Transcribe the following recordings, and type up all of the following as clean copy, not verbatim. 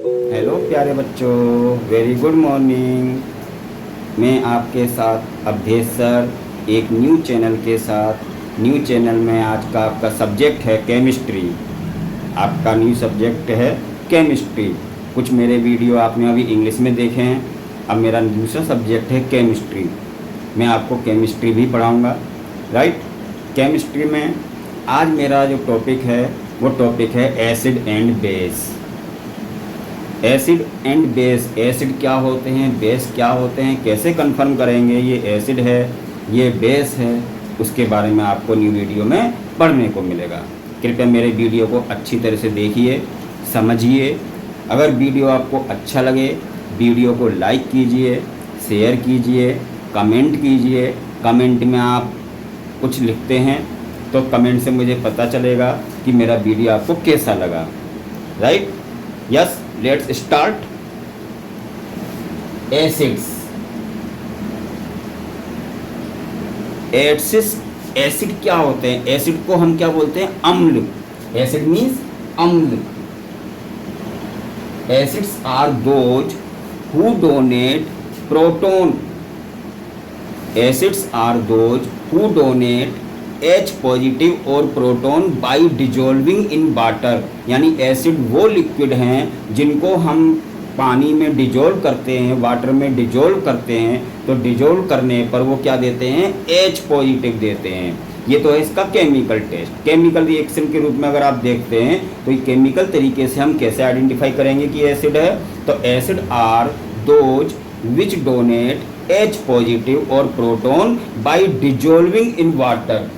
Hello प्यारे बच्चों, very good morning. मैं आपके साथ अवधेश सर एक न्यू चैनल के साथ। न्यू चैनल में आज का आपका सब्जेक्ट है केमिस्ट्री। आपका न्यू सब्जेक्ट है केमिस्ट्री। कुछ मेरे वीडियो आपने अभी इंग्लिश में देखे हैं, अब मेरा दूसरा सब्जेक्ट है केमिस्ट्री। मैं आपको केमिस्ट्री भी पढ़ाऊँगा, राइट। केमिस्ट्री में आज मेरा जो टॉपिक है वो टॉपिक है acid and base. Acid and base, acid क्या होते हैं, बेस क्या होते हैं, कैसे कंफर्म करेंगे ये एसिड है ये बेस है, उसके बारे में आपको न्यू वीडियो में पढ़ने को मिलेगा। कृपया मेरे वीडियो को अच्छी तरह से देखिए, समझिए। अगर वीडियो आपको अच्छा लगे वीडियो को लाइक कीजिए, शेयर कीजिए, कमेंट कीजिए। कमेंट में आप कुछ लिखते हैं तो कमेंट से मुझे पता चलेगा कि मेरा वीडियो आपको कैसा लगा, right. Yes, let's start. Acids, acid क्या होते हैं? एसिड को हम क्या बोलते हैं? अम्ल। एसिड मीन्स अम्ल। Acids are those who donate proton. Acids are those who donate H positive और proton by dissolving in water. यानी एसिड वो लिक्विड हैं जिनको हम पानी में डिजोल्व करते हैं, वाटर में डिजोल्व करते हैं, तो डिजोल्व करने पर वो क्या देते हैं? H पॉजिटिव देते हैं। ये तो है इसका केमिकल टेस्ट। केमिकल रिएक्शन के रूप में अगर आप देखते हैं तो ये केमिकल तरीके से हम कैसे आइडेंटिफाई करेंगे कि एसिड है? तो acid are those which donate H positive और proton by dissolving in water.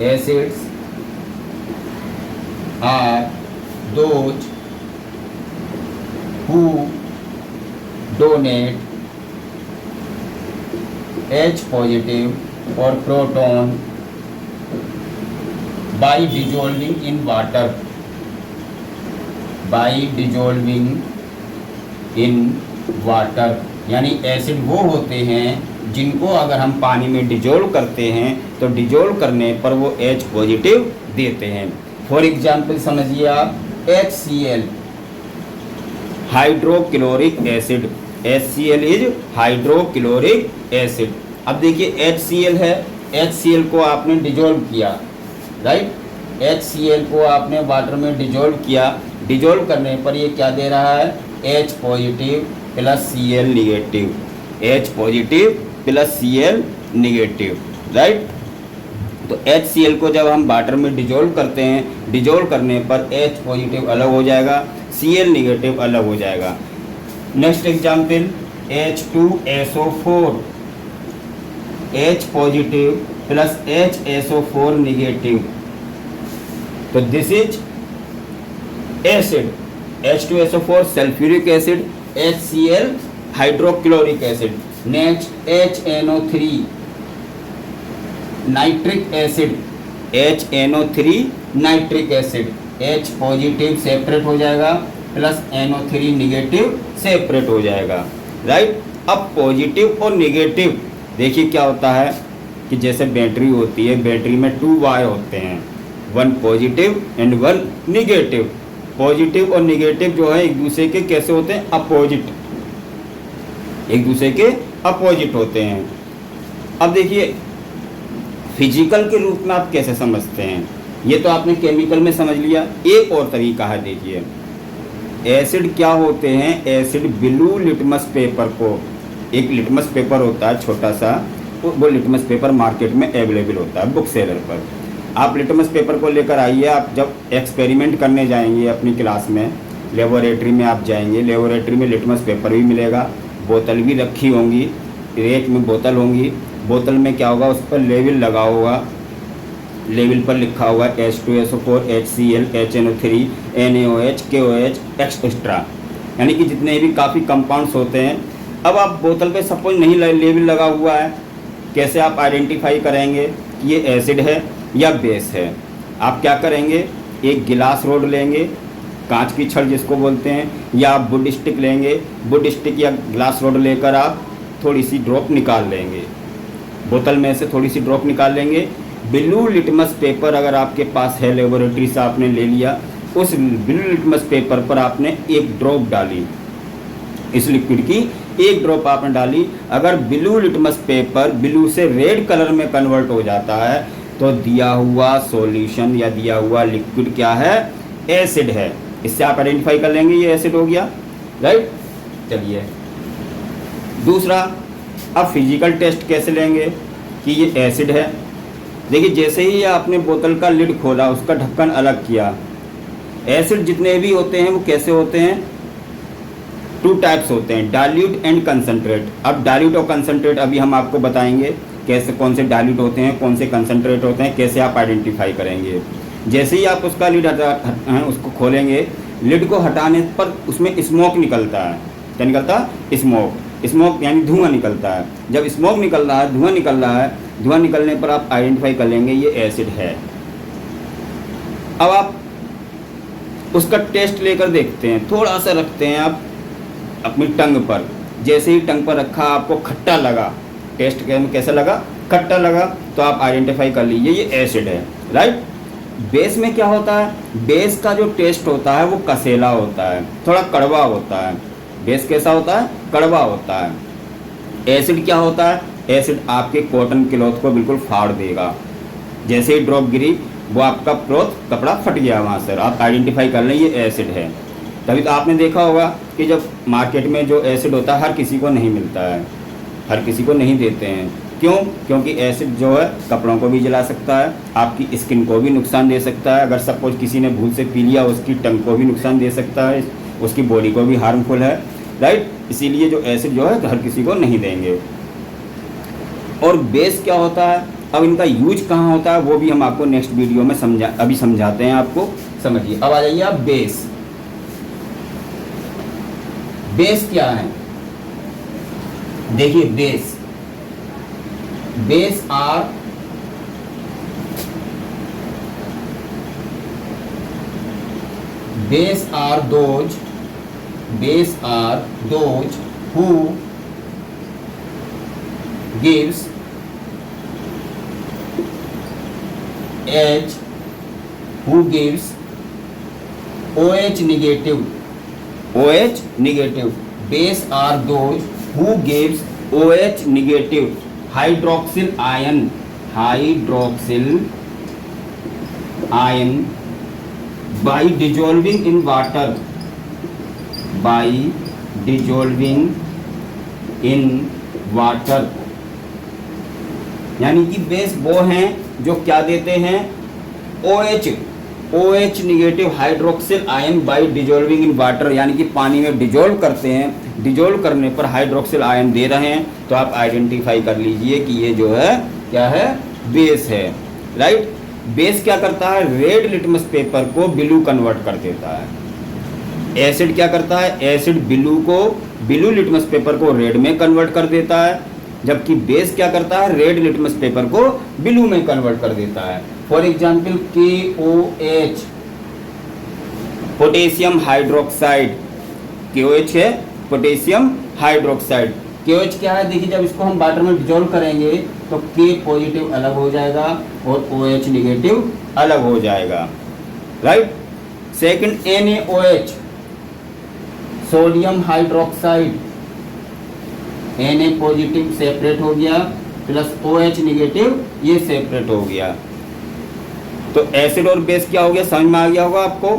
Acids are those who donate H positive or proton by dissolving in water. By dissolving in water, यानी acid वो होते हैं जिनको अगर हम पानी में डिजोल्व करते हैं तो डिजोल्व करने पर वो H पॉजिटिव देते हैं। फॉर एग्जाम्पल समझिए आप, HCl hydrochloric acid. HCl is hydrochloric acid. अब देखिए HCl है, HCl को आपने डिजोल्व किया, राइट। HCl को आपने वाटर में डिजोल्व किया। डिजोल्व करने पर ये क्या दे रहा है? H positive plus Cl negative. H positive plus Cl negative, right. तो HCl को जब हम वाटर में डिजोल्व करते हैं, डिजोल्व करने पर H पॉजिटिव अलग हो जाएगा, Cl निगेटिव अलग हो जाएगा। Next example, H2SO4, H positive plus HSO4 negative. तो this is acid. H2SO4 sulphuric acid, HCl hydrochloric acid. Next HNO3 nitric acid. HNO3 nitric acid. H positive separate हो जाएगा plus NO3 negative separate हो जाएगा, right. अब positive और negative देखिए क्या होता है कि जैसे बैटरी होती है, बैटरी में 2 वायर होते हैं, 1 पॉजिटिव एंड 1 निगेटिव। पॉजिटिव और निगेटिव जो है एक दूसरे के कैसे होते हैं? अपोजिट, एक दूसरे के अपोजिट होते हैं। अब देखिए फिजिकल के रूप में आप कैसे समझते हैं? ये तो आपने केमिकल में समझ लिया। एक और तरीका है, देखिए एसिड क्या होते हैं? एसिड ब्लू लिटमस पेपर को, एक लिटमस पेपर होता है छोटा सा, वो लिटमस पेपर मार्केट में अवेलेबल होता है बुक सेलर पर। आप लिटमस पेपर को लेकर आइए। आप जब एक्सपेरिमेंट करने जाएंगे अपनी क्लास में, लेबोरेटरी में आप जाएंगे, लेबोरेटरी में लिटमस पेपर भी मिलेगा, बोतल भी रखी होंगी, रेक में बोतल होंगी। बोतल में क्या होगा? उस पर लेबल लगा होगा, लेबल पर लिखा होगा H2SO4, HCl, HNO3, NaOH, KOH, extra, यानी कि जितने भी काफ़ी कंपाउंड्स होते हैं। अब आप बोतल पे सपोज नहीं लेबल लगा हुआ है, कैसे आप आइडेंटिफाई करेंगे कि ये एसिड है या बेस है? आप क्या करेंगे? एक गिलास रोड लेंगे, कांच की छड़ जिसको बोलते हैं, या आप वुड स्टिक लेंगे, वुड स्टिक या ग्लास रोड लेकर आप थोड़ी सी ड्रॉप निकाल लेंगे, बोतल में से थोड़ी सी ड्रॉप निकाल लेंगे। ब्लू लिटमस पेपर अगर आपके पास है, लेबोरेटरी से आपने ले लिया, उस ब्लू लिटमस पेपर पर आपने एक ड्रॉप डाली, इस लिक्विड की एक ड्रॉप आपने डाली, अगर ब्लू लिटमस पेपर ब्लू से रेड कलर में कन्वर्ट हो जाता है तो दिया हुआ सॉल्यूशन या दिया हुआ लिक्विड क्या है, एसिड है। इससे आप आइडेंटिफाई कर लेंगे ये एसिड हो गया, राइट। चलिए दूसरा, अब फिजिकल टेस्ट कैसे लेंगे कि ये एसिड है। देखिए जैसे ही आपने बोतल का लिड खोला, उसका ढक्कन अलग किया, एसिड जितने भी होते हैं वो कैसे होते हैं, 2 टाइप्स होते हैं, डाइल्यूट एंड कंसंट्रेट। अब डाइल्यूट और कंसंट्रेट अभी हम आपको बताएंगे कैसे, कौन से डाइल्यूट होते हैं, कौन से कंसंट्रेट होते हैं, कैसे आप आइडेंटिफाई करेंगे। जैसे ही आप उसका लिड उसको खोलेंगे, लिड को हटाने पर उसमें स्मोक निकलता है। क्या निकलता है, स्मोक यानी धुआं निकलता है। जब स्मोक निकल रहा है, धुआं निकल रहा है, धुआं निकलने पर आप आइडेंटिफाई कर लेंगे ये एसिड है। अब आप उसका टेस्ट लेकर देखते हैं, थोड़ा सा रखते हैं आप अपनी टंग पर। जैसे ही टंग पर रखा, आपको खट्टा लगा, टेस्ट कैसा लगा, खट्टा लगा, तो आप आइडेंटिफाई कर लीजिए ये एसिड है, राइट। बेस में क्या होता है, बेस का जो टेस्ट होता है वो कसेला होता है, थोड़ा कड़वा होता है। बेस कैसा होता है, कड़वा होता है। एसिड क्या होता है, एसिड आपके कॉटन क्लॉथ को बिल्कुल फाड़ देगा। जैसे ही ड्रॉप गिरी, वो आपका क्लॉथ कपड़ा फट गया वहाँ से, आप आइडेंटिफाई कर लें ये एसिड है। तभी तो आपने देखा होगा कि जब मार्केट में जो एसिड होता है हर किसी को नहीं मिलता है, हर किसी को नहीं देते हैं। क्यों, क्योंकि एसिड जो है कपड़ों को भी जला सकता है, आपकी स्किन को भी नुकसान दे सकता है। अगर सपोज किसी ने भूल से पी लिया, उसकी टंग को भी नुकसान दे सकता है, उसकी बॉडी को भी हार्मफुल है, राइट। इसीलिए जो एसिड जो है हर किसी को नहीं देंगे। और बेस क्या होता है, अब इनका यूज कहाँ होता है वो भी हम आपको नेक्स्ट वीडियो में अभी समझाते हैं, आपको समझिए। अब आ जाइए आप बेस। बेस क्या है, देखिए base are those who gives OH negative. Base are those who gives OH negative hydroxyl ion by dissolving in water, यानी कि बेस वो हैं जो क्या देते हैं, OH negative hydroxyl ion bye dissolving in water, यानी कि पानी में डिजोल्व करते हैं, डिजोल्व करने पर हाइड्रोक्सिल आयन दे रहे हैं। तो आप आइडेंटिफाई कर लीजिए कि ये जो है क्या है, बेस है, राइट। बेस क्या करता है, रेड लिटमस पेपर को ब्लू कन्वर्ट कर देता है। एसिड क्या करता है, एसिड ब्लू लिटमस पेपर को रेड में कन्वर्ट कर देता है, जबकि बेस क्या करता है, रेड लिटमस पेपर को ब्लू में कन्वर्ट कर देता है। For example KOH, potassium hydroxide, KOH है पोटेशियम हाइड्रोक्साइड। KOH क्या है, देखिए जब इसको हम वाटर में डिजोल्व करेंगे तो K पॉजिटिव अलग हो जाएगा और OH निगेटिव अलग हो जाएगा, right. Second NaOH, sodium hydroxide, Na positive separate हो गया प्लस OH निगेटिव ये सेपरेट हो गया। तो एसिड और बेस क्या हो गया, समझ में आ गया होगा आपको।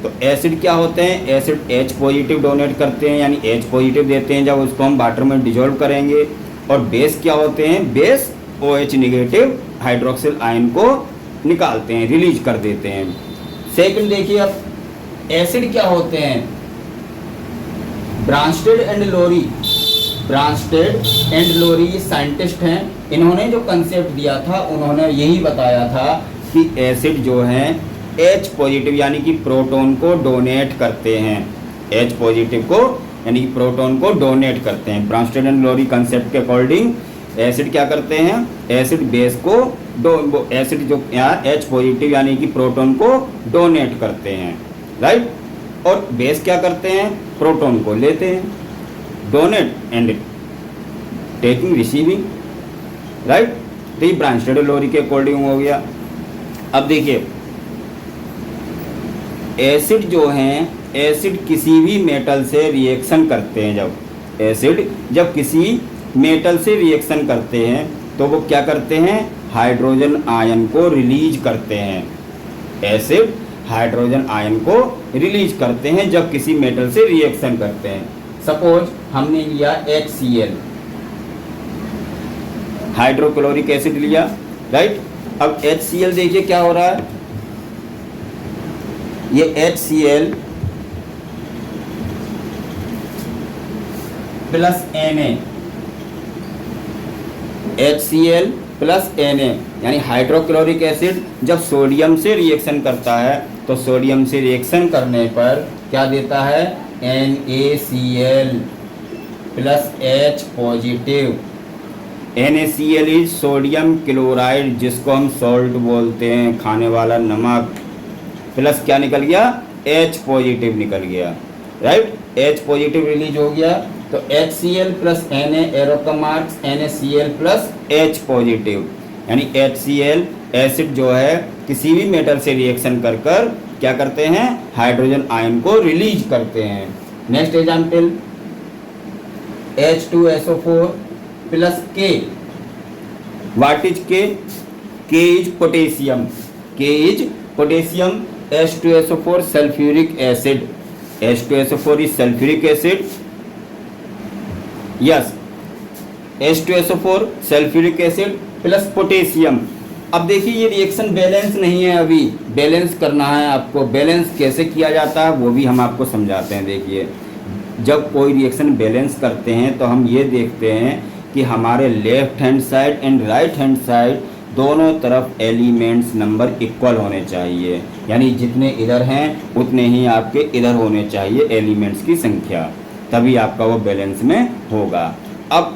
तो एसिड क्या होते हैं, एसिड H पॉजिटिव डोनेट करते हैं, यानी H पॉजिटिव देते हैं जब उसको हम वाटर में डिजोल्व करेंगे। और बेस क्या होते हैं, base OH negative hydroxyl ion को निकालते हैं, रिलीज कर देते हैं। सेकंड देखिए अब एसिड क्या होते हैं, ब्रांस्टेड एंड लोरी साइंटिस्ट हैं, इन्होंने जो कंसेप्ट दिया था उन्होंने यही बताया था कि एसिड जो हैं H पॉजिटिव यानी कि प्रोटॉन को डोनेट करते हैं, H पॉजिटिव को यानी कि प्रोटॉन को डोनेट करते हैं। ब्रांस्टेड एंड लोरी कंसेप्ट के अकॉर्डिंग एसिड क्या करते हैं, एसिड बेस को एसिड जो यहाँ H पॉजिटिव यानी कि प्रोटॉन को डोनेट करते हैं, राइट। और बेस क्या करते हैं, प्रोटॉन को लेते हैं, donate and taking receiving, right. तो ये ब्रांस्टेड एंड लोरी के अकॉर्डिंग हो गया। अब देखिए एसिड जो हैं, एसिड किसी भी मेटल से रिएक्शन करते हैं, जब एसिड जब किसी मेटल से रिएक्शन करते हैं तो वो क्या करते हैं, हाइड्रोजन आयन को रिलीज करते हैं। एसिड हाइड्रोजन आयन को रिलीज करते हैं जब किसी मेटल से रिएक्शन करते हैं। सपोज हमने लिया HCl, हाइड्रोक्लोरिक एसिड लिया, राइट। अब HCl देखिए क्या हो रहा है, ये HCl plus Na, HCl plus Na यानी हाइड्रोक्लोरिक एसिड जब सोडियम से रिएक्शन करता है तो सोडियम से रिएक्शन करने पर क्या देता है, NaCl plus H positive. NaCl is sodium chloride, जिसको हम सॉल्ट बोलते हैं, खाने वाला नमक, प्लस क्या निकल गया, H पॉजिटिव निकल गया, राइट। H पॉजिटिव रिलीज हो गया तो HCl प्लस Na, एरो का marks, NaCl plus H positive, यानी HCl एसिड जो है किसी भी मेटल से रिएक्शन कर कर क्या करते हैं, हाइड्रोजन आयन को रिलीज करते हैं। Next example H2SO4 plus K, what is K? K is potassium, K is potassium, H2SO4 sulphuric acid, H2SO4 is sulphuric acid, yes, H2SO4 sulphuric acid plus potassium. अब देखिए ये रिएक्शन बैलेंस नहीं है, अभी balance करना है आपको। बैलेंस कैसे किया जाता है वो भी हम आपको समझाते हैं। देखिए जब कोई रिएक्शन बैलेंस करते हैं तो हम ये देखते हैं कि हमारे left hand side and right hand side दोनों तरफ एलिमेंट्स नंबर इक्वल होने चाहिए, यानी जितने इधर हैं उतने ही आपके इधर होने चाहिए एलिमेंट्स की संख्या, तभी आपका वो बैलेंस में होगा। अब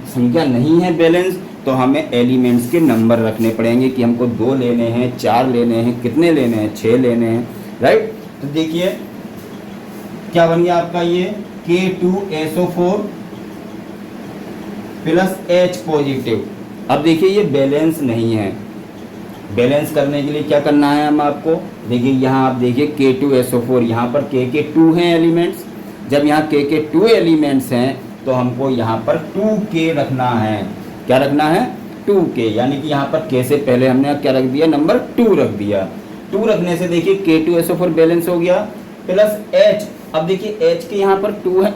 संख्या नहीं है बैलेंस तो हमें एलिमेंट्स के नंबर रखने पड़ेंगे कि हमको 2 लेने हैं, 4 लेने हैं, कितने लेने हैं, 6 लेने हैं, राइट। तो देखिए क्या बन गया आपका ये K2SO4 प्लस H पॉजिटिव। अब देखिए ये बैलेंस नहीं है, बैलेंस करने के लिए क्या करना है हम आपको, देखिए यहाँ आप देखिए K2SO4, यहाँ पर K के 2 हैं एलिमेंट्स, जब यहाँ K के 2 एलिमेंट्स हैं तो हमको यहाँ पर 2K रखना है। क्या रखना है, 2K, यानी कि यहाँ पर K से पहले हमने क्या रख दिया, नंबर 2 रख दिया। 2 रखने से देखिए K2SO4 बैलेंस हो गया प्लस H। अब देखिए H के यहाँ पर 2 है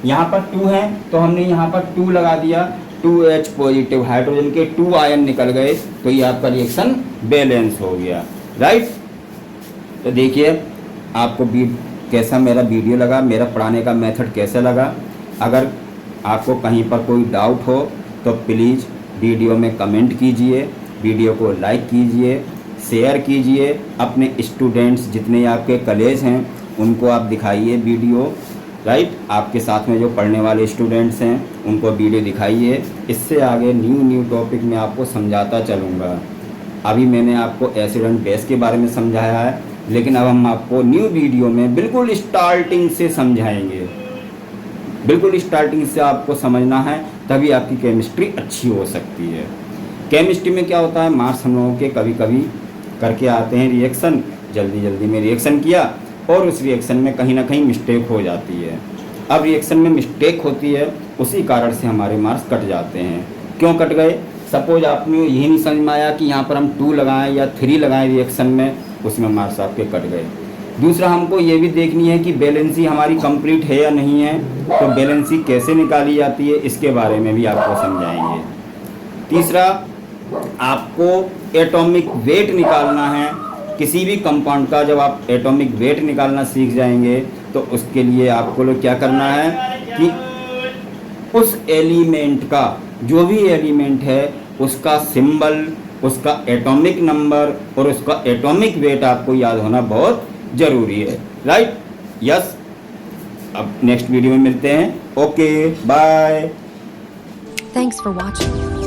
यहाँ पर 2 है तो हमने यहाँ पर 2 लगा दिया, 2H पॉजिटिव, हाइड्रोजन के 2 आयन निकल गए तो ये आपका रिएक्शन बैलेंस हो गया, राइट। तो देखिए आपको कैसा मेरा वीडियो लगा, मेरा पढ़ाने का मेथड कैसा लगा। अगर आपको कहीं पर कोई डाउट हो तो प्लीज़ वीडियो में कमेंट कीजिए, वीडियो को लाइक कीजिए, शेयर कीजिए, अपने स्टूडेंट्स जितने आपके कॉलेज हैं उनको आप दिखाइए वीडियो, राइट। आपके साथ में जो पढ़ने वाले स्टूडेंट्स हैं उनको वीडियो दिखाइए। इससे आगे न्यू टॉपिक में आपको समझाता चलूँगा। अभी मैंने आपको एसिड एंड बेस के बारे में समझाया है, लेकिन अब हम आपको न्यू वीडियो में बिल्कुल स्टार्टिंग से समझाएंगे। बिल्कुल स्टार्टिंग से आपको समझना है, तभी आपकी केमिस्ट्री अच्छी हो सकती है। केमिस्ट्री में क्या होता है, मार्क्स हम लोगों के कभी कभी करके आते हैं रिएक्शन, जल्दी में रिएक्शन किया और उस रिएक्शन में कहीं ना कहीं मिस्टेक हो जाती है। अब रिएक्शन में मिस्टेक होती है, उसी कारण से हमारे मार्क्स कट जाते हैं। क्यों कट गए, सपोज आपने यही नहीं समझ में आया कि यहाँ पर हम 2 लगाएं या 3 लगाएं रिएक्शन में, उसमें मार्क्स आपके कट गए। दूसरा हमको ये भी देखनी है कि बैलेंसी हमारी कंप्लीट है या नहीं है, तो बैलेंसी कैसे निकाली जाती है इसके बारे में भी आपको समझाएंगे। तीसरा आपको एटॉमिक वेट निकालना है किसी भी कंपाउंड का। जब आप एटॉमिक वेट निकालना सीख जाएंगे तो उसके लिए आपको लोग क्या करना है कि उस एलिमेंट का, जो भी एलिमेंट है उसका सिंबल, उसका एटॉमिक नंबर और उसका एटॉमिक वेट आपको याद होना बहुत ज़रूरी है, राइट। यस, अब नेक्स्ट वीडियो में मिलते हैं। Okay, bye. Thanks for watching.